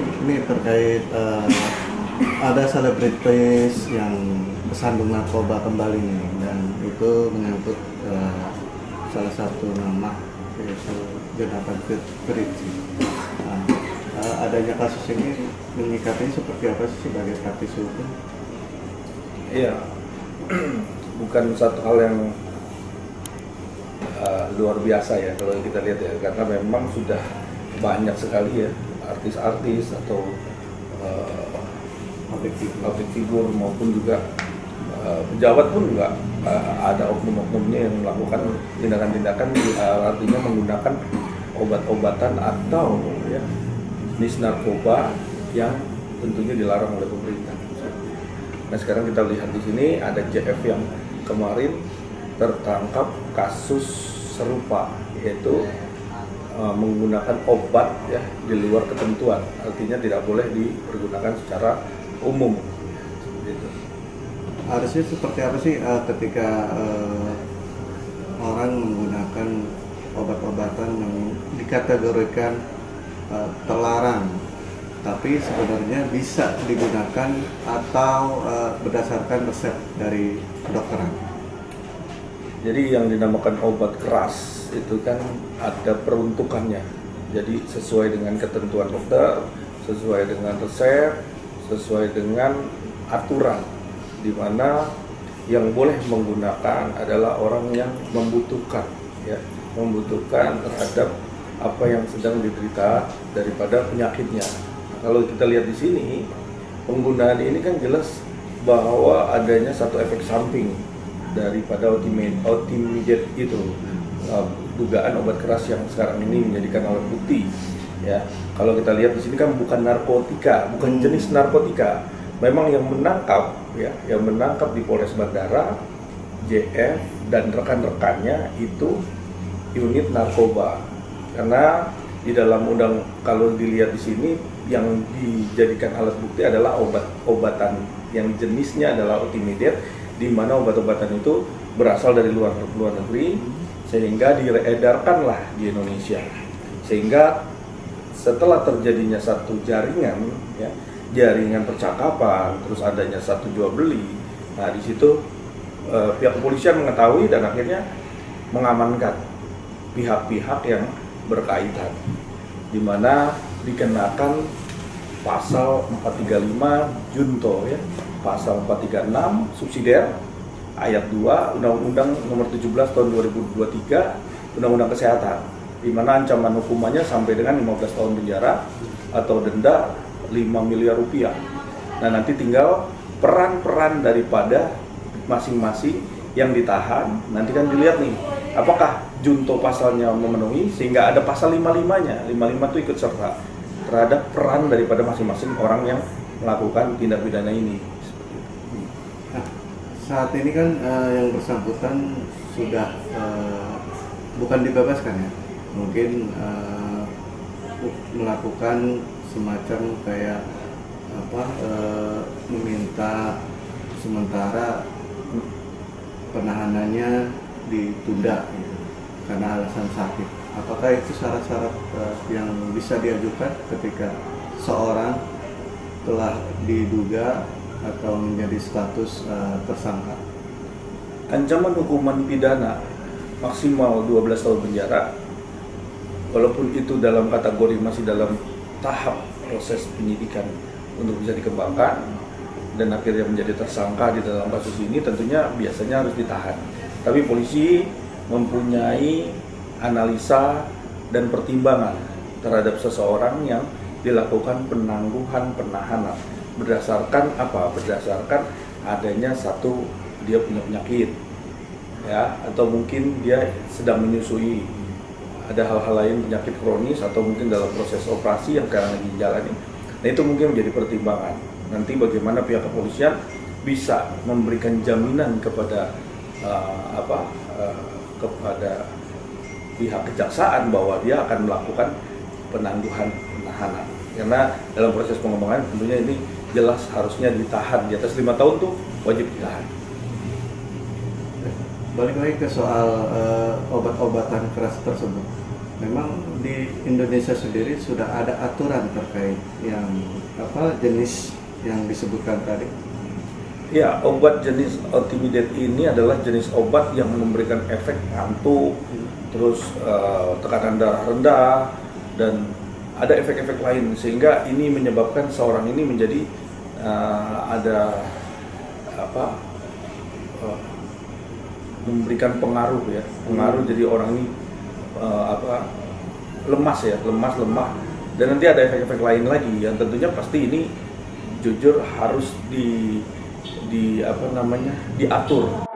ini terkait ada selebritis yang kesandung narkoba kembali nih, dan itu menyangkut salah satu nama, yaitu Jonathan Fritzi. Nah, adanya kasus ini menyikapinya seperti apa sih sebagai praktisi hukum? Iya, bukan satu hal yang luar biasa ya kalau kita lihat ya, karena memang sudah banyak sekali ya artis-artis atau public figure maupun juga pejabat pun juga ada oknum-oknumnya yang melakukan tindakan-tindakan artinya menggunakan obat-obatan atau ya jenis narkoba yang tentunya dilarang oleh pemerintah. Nah sekarang kita lihat di sini ada JF yang kemarin tertangkap kasus serupa, yaitu menggunakan obat ya di luar ketentuan, artinya tidak boleh dipergunakan secara umum. Gitu. Harusnya seperti apa sih ketika orang menggunakan obat-obatan yang dikategorikan terlarang, tapi sebenarnya bisa digunakan atau berdasarkan resep dari kedokteran? Jadi yang dinamakan obat keras itu kan ada peruntukannya. Jadi sesuai dengan ketentuan dokter, sesuai dengan resep, sesuai dengan aturan, di mana yang boleh menggunakan adalah orang yang membutuhkan, ya, membutuhkan terhadap apa yang sedang diderita daripada penyakitnya. Kalau kita lihat di sini, penggunaan ini kan jelas bahwa adanya satu efek samping daripada otimidate itu, dugaan obat keras yang sekarang ini menjadikan alat bukti. Ya, kalau kita lihat di sini kan bukan narkotika, bukan jenis narkotika. Memang yang menangkap, ya, yang menangkap di Polres Bandara, JF dan rekan-rekannya itu unit narkoba. Karena di dalam kalau dilihat di sini yang dijadikan alat bukti adalah obat-obatan yang jenisnya adalah otimidate, di mana obat-obatan itu berasal dari luar negeri sehingga diedarkanlah di Indonesia. Sehingga setelah terjadinya satu jaringan, ya, jaringan percakapan, terus adanya satu jual beli, nah di situ pihak kepolisian mengetahui dan akhirnya mengamankan pihak-pihak yang berkaitan, di mana dikenakan pasal 435 junto, ya, pasal 436 subsidiar ayat 2 Undang-Undang Nomor 17 Tahun 2023 Undang-Undang Kesehatan, di mana ancaman hukumannya sampai dengan 15 tahun penjara atau denda 5 miliar rupiah. Nah nanti tinggal peran-peran daripada masing-masing yang ditahan, nanti kan dilihat nih apakah junto pasalnya memenuhi, sehingga ada pasal 55-nya. 55 itu ikut serta terhadap peran daripada masing-masing orang yang melakukan tindak pidana ini. Nah, saat ini kan yang bersangkutan sudah bukan dibebaskan ya, mungkin melakukan semacam kayak meminta sementara penahanannya ditunda gitu, karena alasan sakit. Apakah itu syarat-syarat yang bisa diajukan ketika seorang telah diduga atau menjadi status tersangka? Ancaman hukuman pidana maksimal 12 tahun penjara, walaupun itu dalam kategori masih dalam tahap proses penyidikan untuk bisa dikembangkan dan akhirnya menjadi tersangka di dalam kasus ini, tentunya biasanya harus ditahan. Tapi polisi mempunyai analisa dan pertimbangan terhadap seseorang yang dilakukan penangguhan penahanan berdasarkan apa? Berdasarkan adanya satu, dia punya penyakit, ya, atau mungkin dia sedang menyusui, ada hal-hal lain, penyakit kronis, atau mungkin dalam proses operasi yang sekarang lagi dijalani. Nah itu mungkin menjadi pertimbangan. Nanti bagaimana pihak kepolisian bisa memberikan jaminan kepada kepada pihak kejaksaan bahwa dia akan melakukan penangguhan penahanan. Karena dalam proses pengembangan tentunya ini jelas harusnya ditahan, di atas 5 tahun tuh wajib ditahan. Balik lagi ke soal obat-obatan keras tersebut. memang di Indonesia sendiri sudah ada aturan terkait yang jenis yang disebutkan tadi. Ya, obat jenis Otimidate ini adalah jenis obat yang memberikan efek ngantuk, terus tekanan darah rendah, dan ada efek-efek lain, sehingga ini menyebabkan seorang ini menjadi memberikan pengaruh ya, jadi orang ini lemah, dan nanti ada efek-efek lain lagi yang tentunya pasti ini jujur harus diatur.